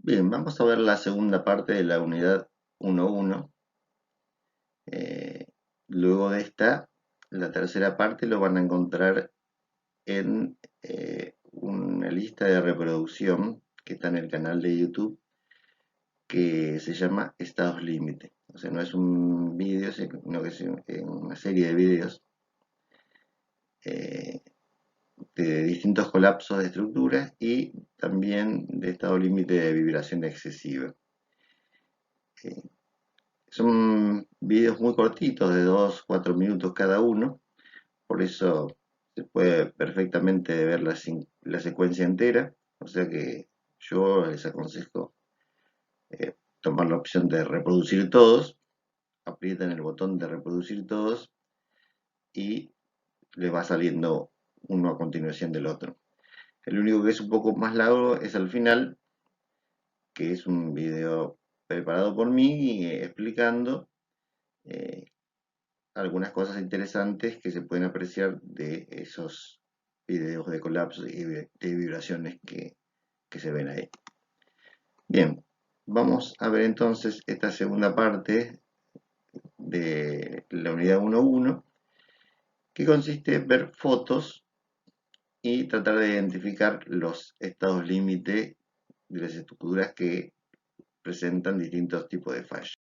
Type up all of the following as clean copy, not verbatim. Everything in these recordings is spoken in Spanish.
Bien, vamos a ver la segunda parte de la unidad 1.1. Eh, Luego de esta, la tercera parte lo van a encontrar en una lista de reproducción que está en el canal de YouTube que se llama Estados Límite. O sea, no es un vídeo, sino que es una serie de vídeos eh, de distintos colapsos de estructuras y también de estado límite de vibración excesiva. Eh, Son videos muy cortitos, de 2, 4 minutos cada uno, por eso se puede perfectamente ver la secuencia entera, o sea que yo les aconsejo tomar la opción de reproducir todos, aprietan el botón de reproducir todos y les va saliendo uno a continuación del otro. El único que es un poco más largo es al final, que es un video preparado por mí explicando eh, algunas cosas interesantes que se pueden apreciar de esos videos de colapso y de vibraciones que se ven ahí. Bien, vamos a ver entonces esta segunda parte de la unidad 1.1, que consiste en ver fotos y tratar de identificar los estados límite de las estructuras que presentan distintos tipos de fallas.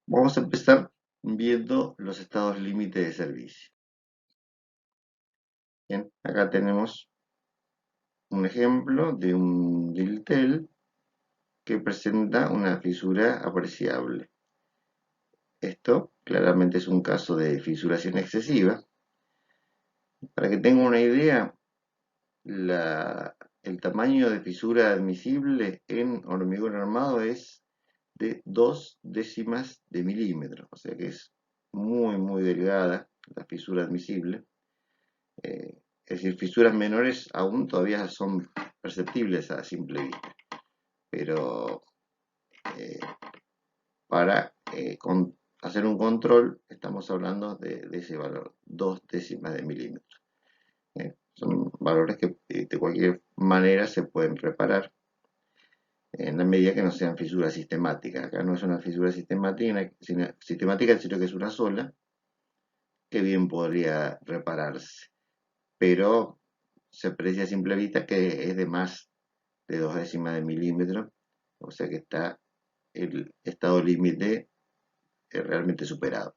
Vamos a empezar viendo los estados límite de servicio. Bien, acá tenemos un ejemplo de un dintel que presenta una fisura apreciable. Esto claramente es un caso de fisuración excesiva. Para que tengan una idea, el tamaño de fisura admisible en hormigón armado es de 0,2 milímetros, o sea que es muy delgada la fisura admisible. Es decir, fisuras menores aún todavía son perceptibles a simple vista, pero eh, para hacer un control estamos hablando de ese valor, 0,2 milímetros. Son valores que de cualquier manera se pueden reparar en la medida que no sean fisuras sistemáticas. Acá no es una fisura sistemática, sino que es una sola, que bien podría repararse, pero se aprecia a simple vista que es de más de 0,2 milímetros, o sea que está el estado límite realmente superado.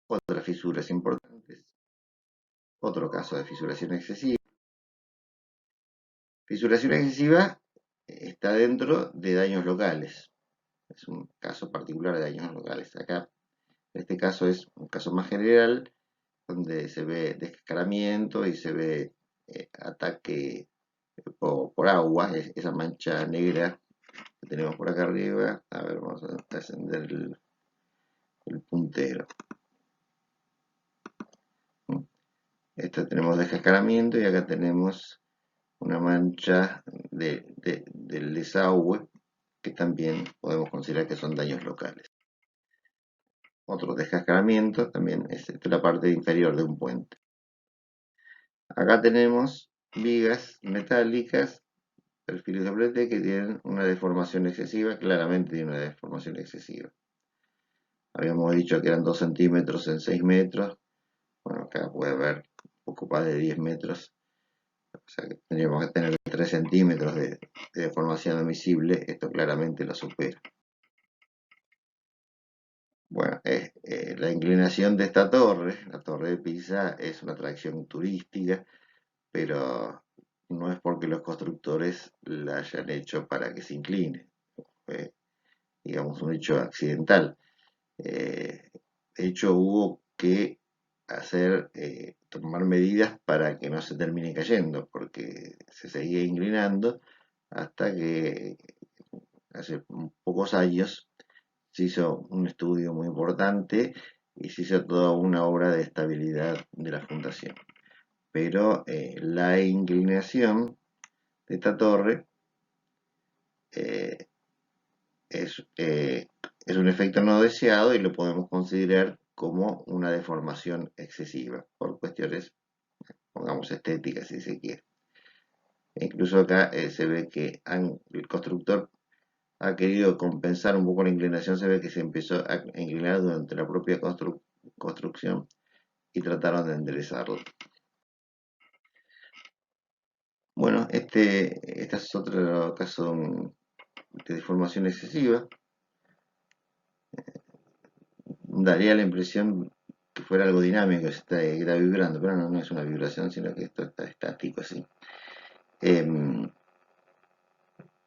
Otras fisuras importantes, otro caso de fisuración excesiva. Fisuración excesiva está dentro de daños locales. Es un caso particular de daños locales. Acá, en este caso es un caso más general, donde se ve descascaramiento y se ve ataque por agua, esa mancha negra que tenemos por acá arriba. A ver, vamos a encender el puntero. Esta tenemos descascaramiento y acá tenemos una mancha del desagüe que también podemos considerar que son daños locales. Otro descascaramiento también es la parte inferior de un puente. Acá tenemos vigas metálicas, perfiles doble T que tienen una deformación excesiva, claramente tiene una deformación excesiva. Habíamos dicho que eran 2 centímetros en 6 metros, bueno, acá puede haber un poco más de 10 metros, o sea que tendríamos que tener 3 centímetros de deformación admisible, esto claramente lo supera. Bueno, la inclinación de esta torre, la torre de Pisa, es una atracción turística, pero no es porque los constructores la hayan hecho para que se incline. Fue, digamos, un hecho accidental. De hecho, hubo que tomar medidas para que no se termine cayendo, porque se seguía inclinando hasta que hace pocos años se hizo un estudio muy importante y se hizo toda una obra de estabilidad de la fundación. Pero la inclinación de esta torre eh, es un efecto no deseado y lo podemos considerar como una deformación excesiva, por cuestiones, pongamos, estéticas si se quiere. E incluso acá se ve que el constructor ha querido compensar un poco la inclinación, se ve que se empezó a inclinar durante la propia construcción y trataron de enderezarlo. Bueno, este es otro caso de deformación excesiva. Daría la impresión que fuera algo dinámico, que está vibrando, pero no, no es una vibración, sino que esto está estático así.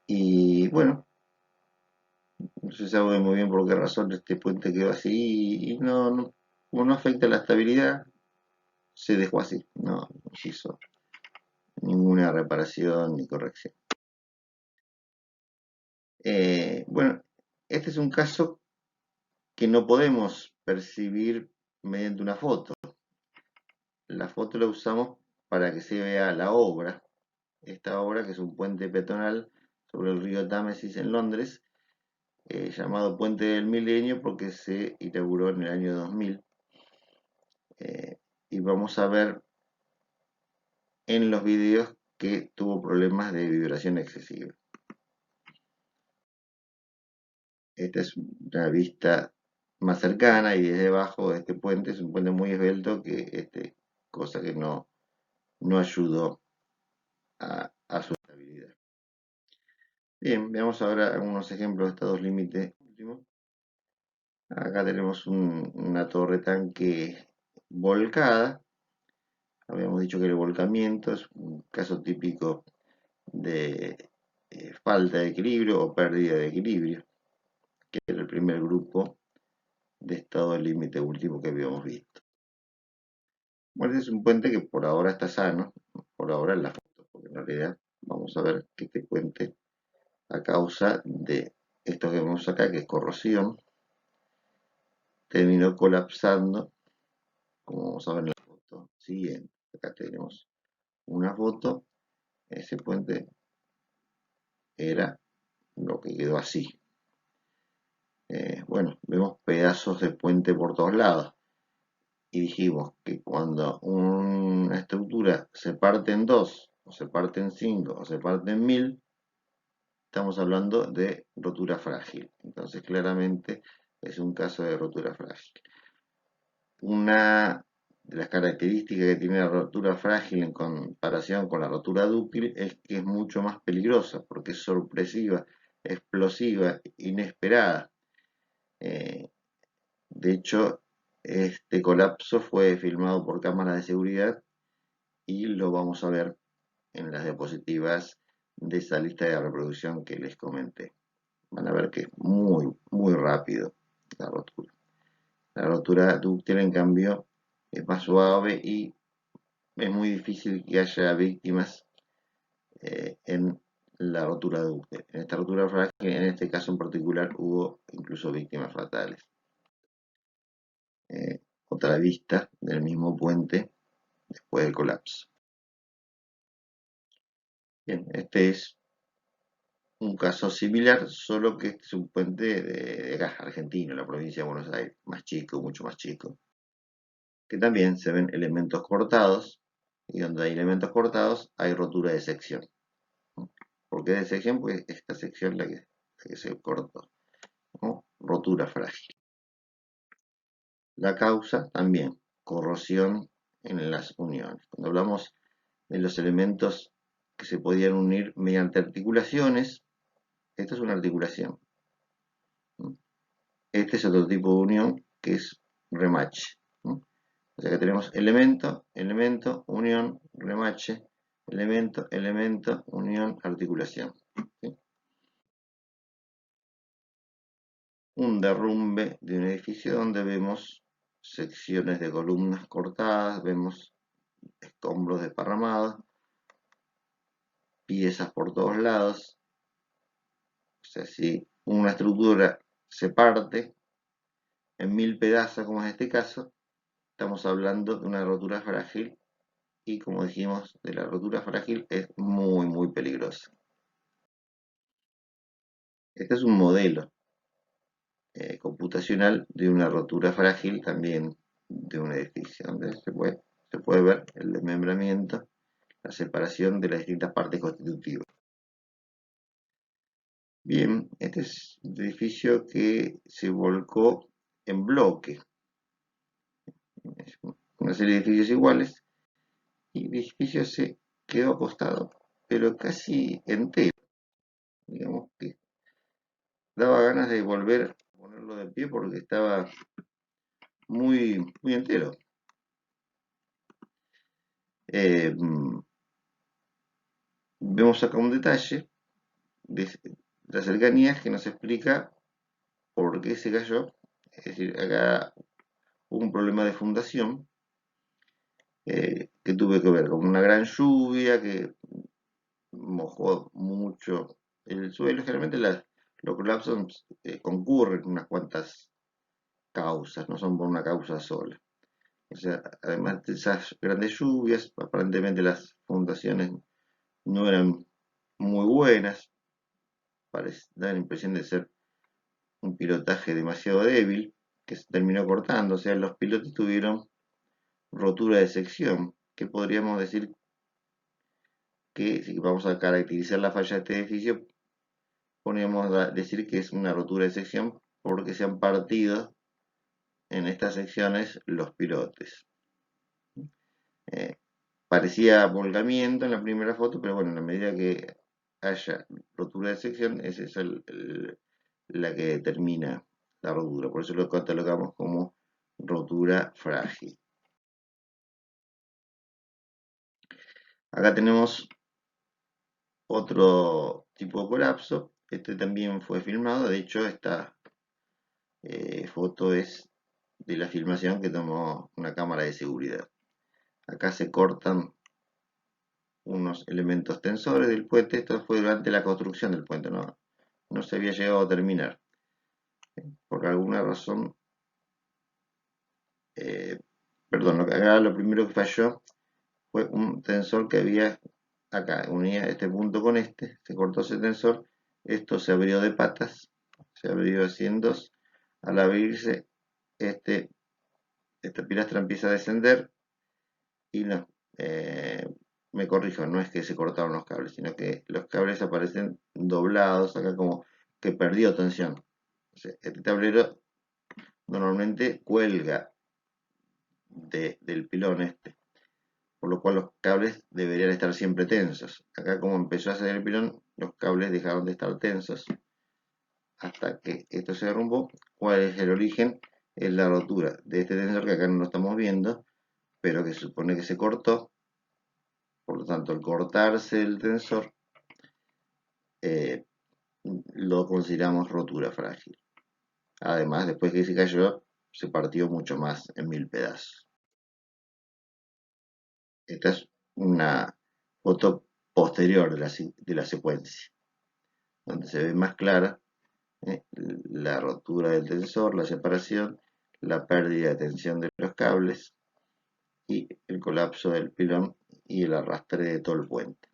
Y bueno, no se sabe muy bien por qué razón este puente quedó así y como no afecta la estabilidad, se dejó así, no se hizo ninguna reparación ni corrección. Bueno, este es un caso que no podemos percibir mediante una foto. La foto la usamos para que se vea la obra. Esta obra, que es un puente peatonal sobre el río Támesis en Londres, llamado Puente del Milenio porque se inauguró en el año 2000. Y vamos a ver en los videos que tuvo problemas de vibración excesiva. Esta es una vista más cercana y desde abajo de este puente. Es un puente muy esbelto, cosa que no ayudó a su estabilidad. Bien, veamos ahora algunos ejemplos de estados límite últimos. Acá tenemos una torre tanque volcada. Habíamos dicho que el volcamiento es un caso típico de falta de equilibrio o pérdida de equilibrio, que era el primer grupo de estado límite último que habíamos visto. Bueno, este es un puente que por ahora está sano, por ahora en la foto, porque en realidad vamos a ver que este puente, a causa de esto que vemos acá, que es corrosión, terminó colapsando, como vamos a ver en la foto siguiente. Acá tenemos una foto, ese puente era lo que quedó así. Bueno, vemos pedazos de puente por todos lados. Y dijimos que cuando una estructura se parte en dos, o se parte en cinco, o se parte en 1000, estamos hablando de rotura frágil. Entonces, claramente es un caso de rotura frágil. Una de las características que tiene la rotura frágil en comparación con la rotura dúctil es que es mucho más peligrosa, porque es sorpresiva, explosiva, inesperada. De hecho, este colapso fue filmado por cámaras de seguridad y lo vamos a ver en las diapositivas de esa lista de reproducción que les comenté. Van a ver que es muy, muy rápido la rotura. La rotura dúctil, en cambio, es más suave y es muy difícil que haya víctimas en la rotura dúctil. En esta rotura frágil, en este caso en particular, hubo incluso víctimas fatales. Otra vista del mismo puente después del colapso. Bien, este es un caso similar, solo que este es un puente de gas argentino, en la provincia de Buenos Aires, más chico, mucho más chico, que también se ven elementos cortados, y donde hay elementos cortados hay rotura de sección. ¿Por qué de sección? Pues esta sección es la que se cortó, ¿no? Rotura frágil. La causa también, corrosión en las uniones. Cuando hablamos de los elementos que se podían unir mediante articulaciones, esta es una articulación. Este es otro tipo de unión que es remache. O sea que tenemos elemento, elemento, unión, remache, elemento, elemento, unión, articulación. ¿Sí? Un derrumbe de un edificio donde vemos secciones de columnas cortadas, vemos escombros desparramados, piezas por todos lados. O sea, si una estructura se parte en 1000 pedazos, como es este caso, estamos hablando de una rotura frágil y, como dijimos, de la rotura frágil es muy, muy peligrosa. Este es un modelo. computacional de una rotura frágil también de un edificio, donde se puede ver el desmembramiento, la separación de las distintas partes constitutivas. Bien, este es un edificio que se volcó en bloque, es una serie de edificios iguales, y el edificio se quedó acostado, pero casi entero, digamos que daba ganas de volver a ponerlo de pie porque estaba muy entero. Eh, Vemos acá un detalle de las cercanías que nos explica por qué se cayó. Es decir, acá hubo un problema de fundación que tuve que ver con una gran lluvia que mojó mucho el suelo. Generalmente los colapsos concurren unas cuantas causas, no son por una causa sola. O sea, además de esas grandes lluvias, aparentemente las fundaciones no eran muy buenas, da la impresión de ser un pilotaje demasiado débil, que se terminó cortando, o sea, los pilotos tuvieron rotura de sección, que podríamos decir que si vamos a caracterizar la falla de este edificio, podríamos decir que es una rotura de sección porque se han partido en estas secciones los pilotes. Eh, Parecía volcamiento en la primera foto, pero bueno, en la medida que haya rotura de sección, esa es la que determina la rotura. Por eso lo catalogamos como rotura frágil. Acá tenemos otro tipo de colapso. Este también fue filmado. De hecho, esta foto es de la filmación que tomó una cámara de seguridad. Acá se cortan unos elementos tensores del puente. Esto fue durante la construcción del puente, no se había llegado a terminar. Por alguna razón, perdón, acá lo primero que falló fue un tensor que había acá, unía este punto con este, se cortó ese tensor, esto se abrió de patas, se abrió así en dos, al abrirse esta pilastra empieza a descender y no, me corrijo, no es que se cortaron los cables, sino que los cables aparecen doblados acá como que perdió tensión. O sea, este tablero normalmente cuelga del pilón por lo cual los cables deberían estar siempre tensos. Acá como empezó a hacer el pilón, los cables dejaron de estar tensos hasta que esto se derrumbó. ¿Cuál es el origen? Es la rotura de este tensor que acá no lo estamos viendo, pero que se supone que se cortó. Por lo tanto, al cortarse el tensor, eh, lo consideramos rotura frágil. Además, después que se cayó, se partió mucho más en 1000 pedazos. Esta es una foto posterior de la secuencia, donde se ve más clara la rotura del tensor, la separación, la pérdida de tensión de los cables y el colapso del pilón y el arrastre de todo el puente.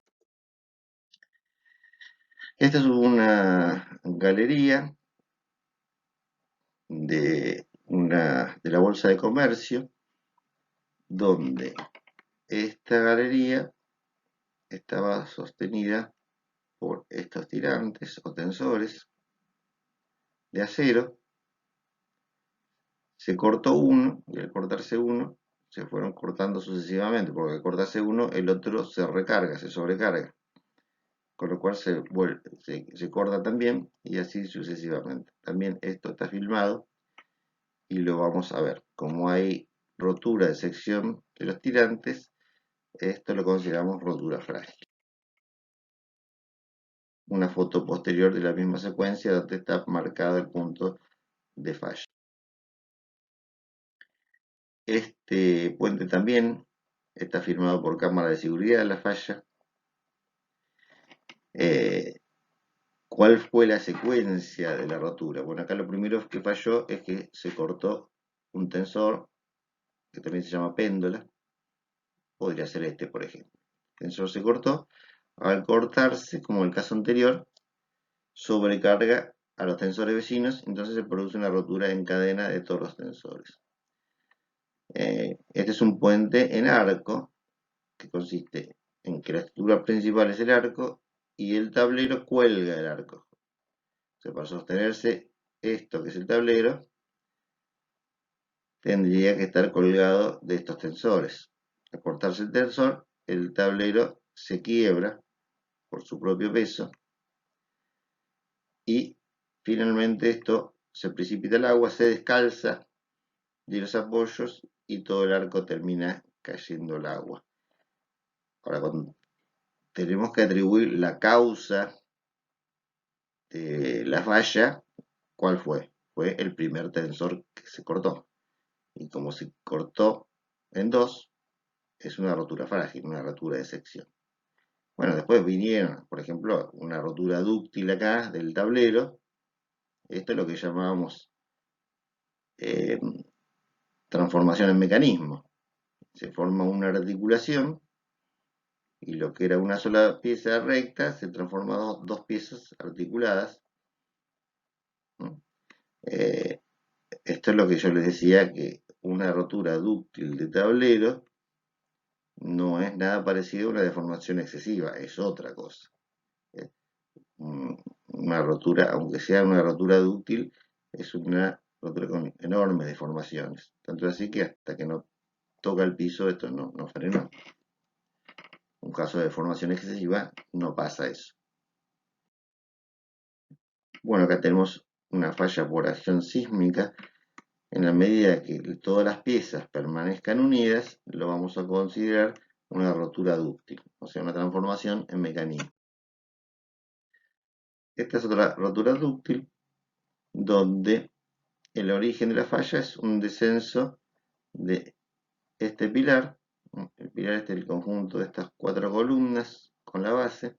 Esta es una galería de la Bolsa de Comercio, donde esta galería estaba sostenida por estos tirantes o tensores de acero. Se cortó uno y al cortarse uno se fueron cortando sucesivamente, porque al cortarse uno el otro se recarga, se sobrecarga, con lo cual se corta también y así sucesivamente. También esto está filmado y lo vamos a ver. Como hay rotura de sección de los tirantes, esto lo consideramos rotura frágil. Una foto posterior de la misma secuencia donde está marcado el punto de falla. Este puente también está firmado por cámara de seguridad de la falla. ¿Cuál fue la secuencia de la rotura? Bueno, acá lo primero que falló es que se cortó un tensor, que también se llama péndola. Podría ser este, por ejemplo. El tensor se cortó. Al cortarse, como en el caso anterior, sobrecarga a los tensores vecinos, entonces se produce una rotura en cadena de todos los tensores. Este es un puente en arco, que consiste en que la estructura principal es el arco y el tablero cuelga el arco. O sea, para sostenerse esto que es el tablero, tendría que estar colgado de estos tensores. Al cortarse el tensor, el tablero se quiebra por su propio peso y finalmente esto se precipita al agua, se descalza de los apoyos y todo el arco termina cayendo al agua. Ahora, cuando tenemos que atribuir la causa de la falla, ¿cuál fue? Fue el primer tensor que se cortó. Y como se cortó en dos, es una rotura frágil, una rotura de sección. Bueno, después vinieron, por ejemplo, una rotura dúctil acá del tablero. Esto es lo que llamábamos eh, transformación en mecanismo. Se forma una articulación y lo que era una sola pieza recta se transforma en dos piezas articuladas, ¿no? Esto es lo que yo les decía, que una rotura dúctil de tablero no es nada parecido a una deformación excesiva, es otra cosa. Eh, Una rotura, aunque sea una rotura dúctil, es una rotura con enormes deformaciones. Tanto así que hasta que no toca el piso, esto no frena. Un caso de deformación excesiva no pasa eso. Bueno, acá tenemos una falla por acción sísmica. En la medida que todas las piezas permanezcan unidas, lo vamos a considerar una rotura dúctil, o sea, una transformación en mecanismo. Esta es otra rotura dúctil, donde el origen de la falla es un descenso de este pilar. El pilar es el conjunto de estas cuatro columnas con la base.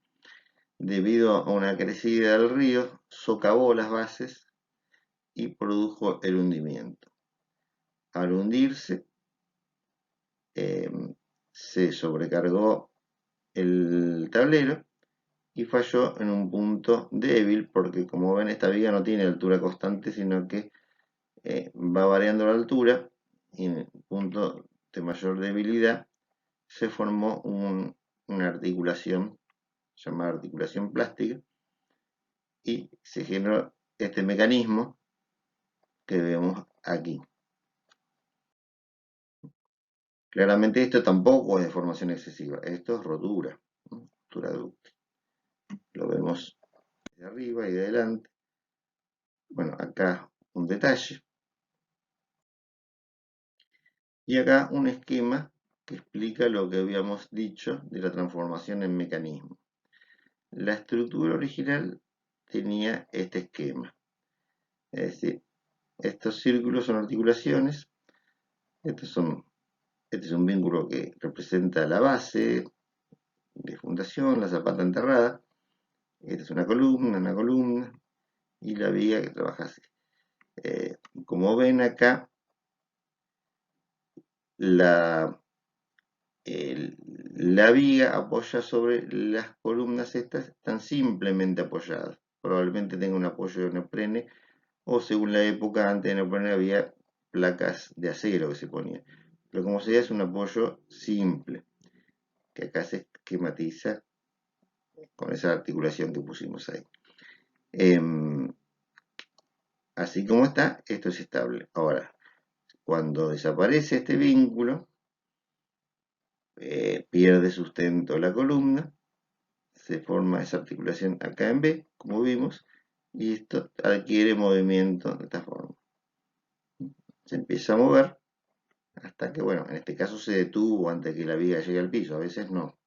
Debido a una crecida del río, socavó las bases y produjo el hundimiento. Al hundirse, se sobrecargó el tablero y falló en un punto débil, porque como ven, esta viga no tiene altura constante, sino que va variando la altura, y en el punto de mayor debilidad se formó una articulación llamada articulación plástica y se generó este mecanismo que vemos aquí. Claramente esto tampoco es deformación excesiva, esto es rotura, ¿no? Rotura dúctil. Lo vemos de arriba y de adelante. Bueno, acá un detalle. Y acá un esquema que explica lo que habíamos dicho de la transformación en mecanismo. La estructura original tenía este esquema. Es decir, estos círculos son articulaciones. Este es un vínculo que representa la base de fundación, la zapata enterrada. Esta es una columna, y la viga que trabaja así. Como ven acá, la, la viga apoya sobre las columnas estas, están simplemente apoyadas. Probablemente tenga un apoyo de neoprene, o según la época, antes de neoprene había placas de acero que se ponían. Pero como sea, es un apoyo simple, que acá se esquematiza con esa articulación que pusimos ahí. Así como está, esto es estable. Ahora, cuando desaparece este vínculo, pierde sustento la columna, se forma esa articulación acá en B, como vimos, y esto adquiere movimiento de esta forma. Se empieza a mover hasta que, bueno, en este caso se detuvo antes que la viga llegue al piso, a veces no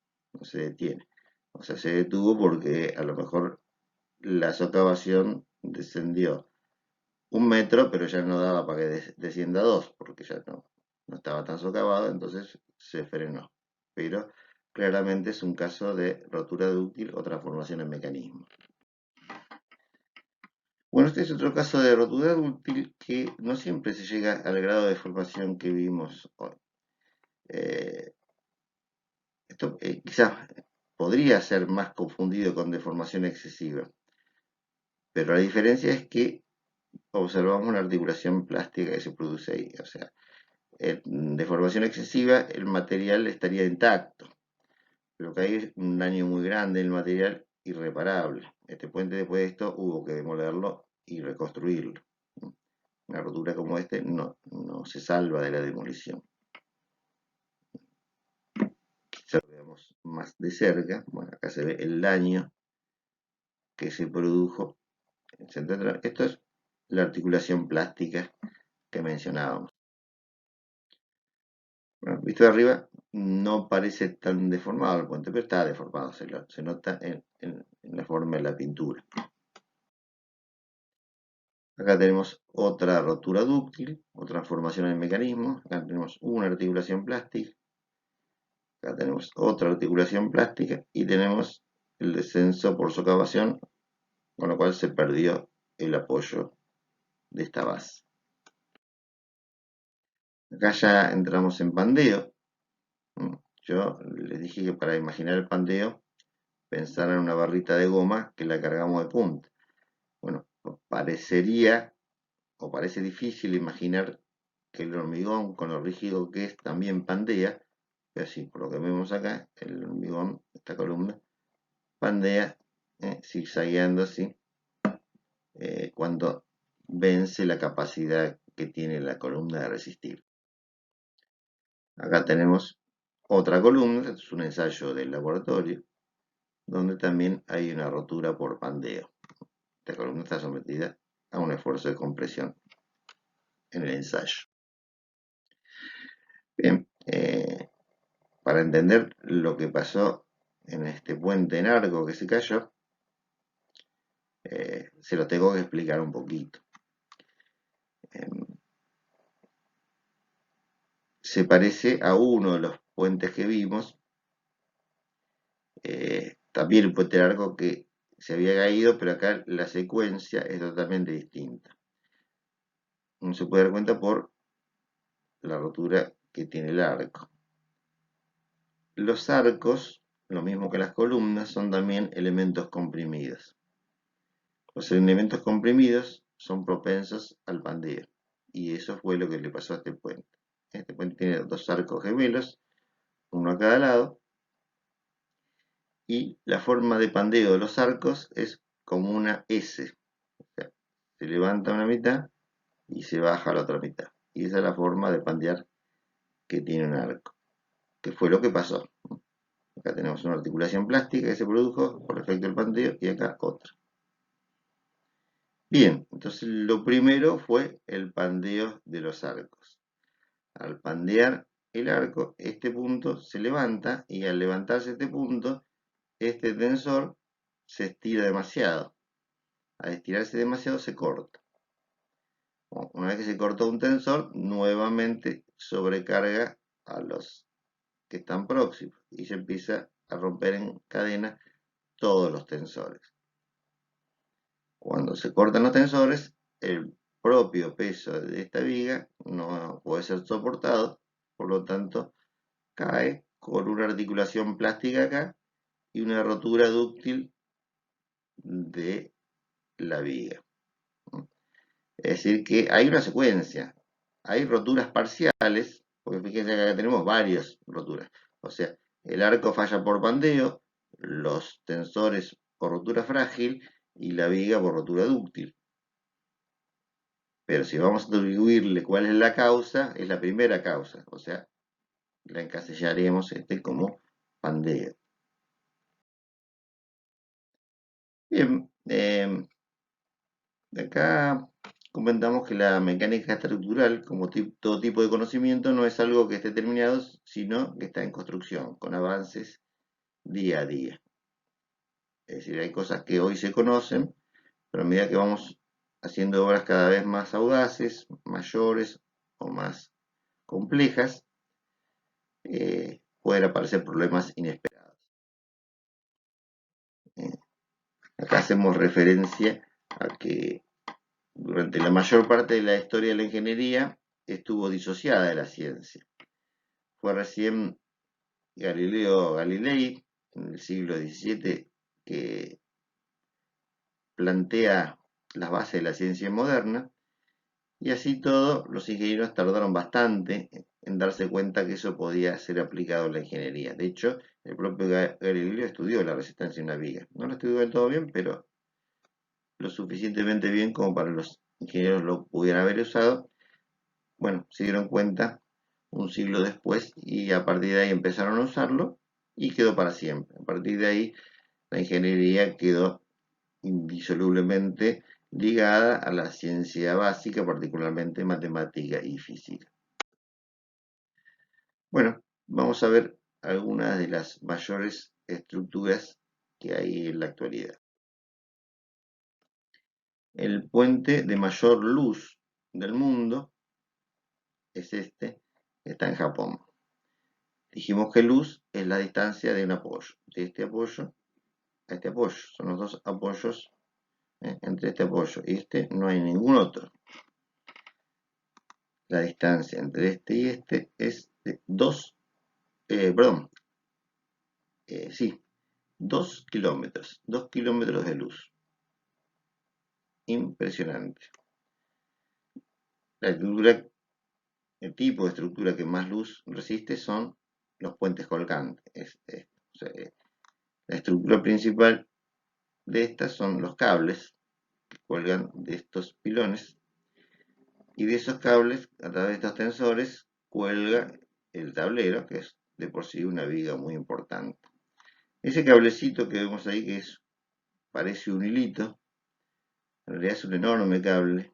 se detiene. O sea, se detuvo porque a lo mejor la socavación descendió 1 metro, pero ya no daba para que descienda 2, porque ya no estaba tan socavado, entonces se frenó. Pero claramente es un caso de rotura dúctil o transformación en mecanismo. Bueno, este es otro caso de rotura dúctil que no siempre se llega al grado de deformación que vimos hoy. Esto quizás podría ser más confundido con deformación excesiva, Pero la diferencia es que observamos una articulación plástica que se produce ahí. O sea, en deformación excesiva, el material estaría intacto, pero que hay un daño muy grande en el material irreparable. Este puente, después de esto, hubo que demolerlo y reconstruirlo. Una rotura como este no se salva de la demolición. Si lo vemos más de cerca, bueno, acá se ve el daño que se produjo. Esto es la articulación plástica que mencionábamos. Bueno, visto de arriba, no parece tan deformado el puente, pero está deformado, se nota en la forma de la pintura. Acá tenemos otra rotura dúctil, otra transformación en el mecanismo. Acá tenemos una articulación plástica. Acá tenemos otra articulación plástica y tenemos el descenso por socavación, con lo cual se perdió el apoyo de esta base. Acá ya entramos en pandeo. Yo les dije que para imaginar el pandeo, pensar en una barrita de goma que la cargamos de punta. Bueno, parecería o parece difícil imaginar que el hormigón, con lo rígido que es, también pandea, pero sí, por lo que vemos acá, el hormigón, esta columna, pandea, zigzagueando así, cuando vence la capacidad que tiene la columna de resistir. Acá tenemos otra columna, es un ensayo del laboratorio, donde también hay una rotura por pandeo. Esta columna está sometida a un esfuerzo de compresión en el ensayo. Bien, para entender lo que pasó en este puente en arco que se cayó, se lo tengo que explicar un poquito. Se parece a uno de los puentes que vimos, también el puente en arco que se había caído, pero acá la secuencia es totalmente distinta. Uno se puede dar cuenta por la rotura que tiene el arco. Los arcos, lo mismo que las columnas, son también elementos comprimidos. Los elementos comprimidos son propensos al pandeo, y eso fue lo que le pasó a este puente. Este puente tiene dos arcos gemelos, uno a cada lado, y la forma de pandeo de los arcos es como una S. O sea, se levanta una mitad y se baja la otra mitad. Y esa es la forma de pandear que tiene un arco, que fue lo que pasó. Acá tenemos una articulación plástica que se produjo por efecto del pandeo y acá otra. Bien, entonces lo primero fue el pandeo de los arcos. Al pandear el arco, este punto se levanta y al levantarse este punto, este tensor se estira demasiado. Al estirarse demasiado se corta. Una vez que se cortó un tensor, nuevamente sobrecarga a los que están próximos y se empieza a romper en cadena todos los tensores. Cuando se cortan los tensores, el propio peso de esta viga no puede ser soportado, por lo tanto cae con una articulación plástica acá y una rotura dúctil de la viga. Es decir que hay una secuencia, hay roturas parciales, porque fíjense que acá tenemos varias roturas, o sea, el arco falla por pandeo, los tensores por rotura frágil y la viga por rotura dúctil. Pero si vamos a atribuirle cuál es la causa, es la primera causa, o sea, la encasillaremos como pandeo. Bien, acá comentamos que la mecánica estructural, como todo tipo de conocimiento, no es algo que esté terminado, sino que está en construcción, con avances día a día. Es decir, hay cosas que hoy se conocen, pero a medida que vamos haciendo obras cada vez más audaces, mayores o más complejas, pueden aparecer problemas inesperados. Acá hacemos referencia a que durante la mayor parte de la historia de la ingeniería estuvo disociada de la ciencia. Fue recién Galileo Galilei, en el siglo XVII, que plantea las bases de la ciencia moderna, y así todo, los ingenieros tardaron bastante en darse cuenta que eso podía ser aplicado en la ingeniería. De hecho, el propio Galileo estudió la resistencia de una viga. No lo estudió del todo bien, pero lo suficientemente bien como para los ingenieros lo pudieran haber usado. Bueno, se dieron cuenta un siglo después y a partir de ahí empezaron a usarlo y quedó para siempre. A partir de ahí, la ingeniería quedó indisolublemente ligada a la ciencia básica, particularmente matemática y física. Bueno, vamos a ver algunas de las mayores estructuras que hay en la actualidad. El puente de mayor luz del mundo es este, está en Japón. Dijimos que luz es la distancia de un apoyo, de este apoyo a este apoyo. Son los dos apoyos entre este apoyo y este, no hay ningún otro. La distancia entre este y este es de 2 kilómetros, 2 kilómetros de luz. Impresionante. La estructura, el tipo de estructura que más luz resiste son los puentes colgantes. O sea, la estructura principal de estas son los cables que cuelgan de estos pilones, y de esos cables, a través de estos tensores, cuelga el tablero, que es de por sí una viga muy importante. Ese cablecito que vemos ahí, que parece un hilito, en realidad es un enorme cable,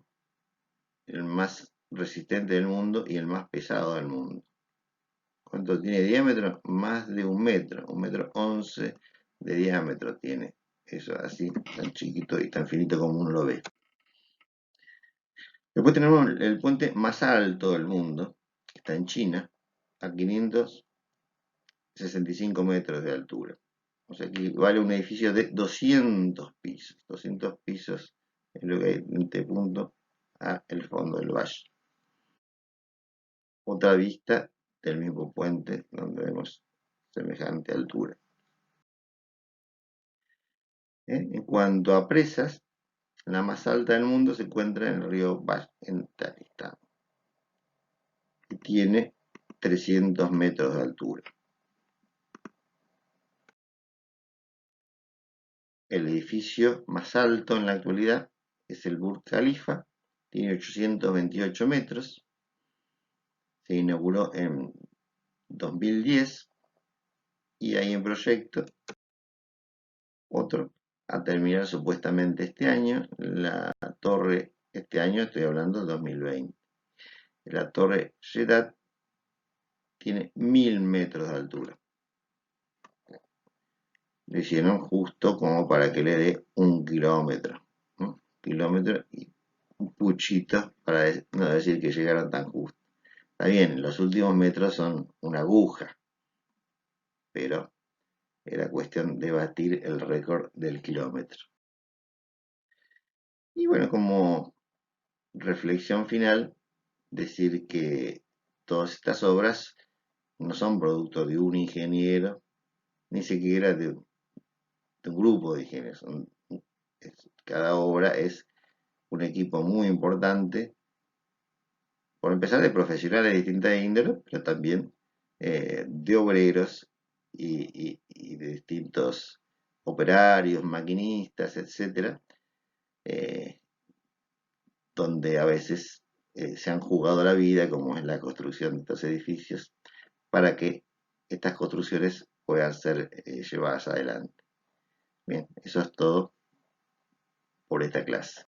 el más resistente del mundo y el más pesado del mundo. ¿Cuánto tiene de diámetro? Más de 1 metro, 1,11 m de diámetro tiene. Eso así, tan chiquito y tan finito como uno lo ve. Después tenemos el puente más alto del mundo, que está en China, a 565 metros de altura. O sea que vale un edificio de 200 pisos. 200 pisos es lo que hay de este punto a el fondo del valle. Otra vista del mismo puente donde vemos semejante altura. En cuanto a presas, la más alta del mundo se encuentra en el río Bash, en Tayikistán, y tiene 300 metros de altura. El edificio más alto en la actualidad es el Burj Khalifa, tiene 828 metros, se inauguró en 2010 y hay en proyecto otro a terminar supuestamente este año. La torre, este año estoy hablando de 2020, la torre Jeddah tiene 1000 metros de altura. Lo hicieron justo como para que le dé 1 kilómetro, ¿no? Kilómetro y un puchito para no decir que llegaron tan justo. Está bien, los últimos metros son una aguja, pero era cuestión de batir el récord del kilómetro. Y bueno, como reflexión final, decir que todas estas obras no son producto de un ingeniero, ni siquiera de un grupo de ingenieros. Cada obra es un equipo muy importante, por empezar de profesionales de distintas índoles, pero también de obreros y de distintos operarios, maquinistas, etcétera, donde a veces se han jugado la vida, como es la construcción de estos edificios, para que estas construcciones puedan ser llevadas adelante. Bien, eso es todo por esta clase.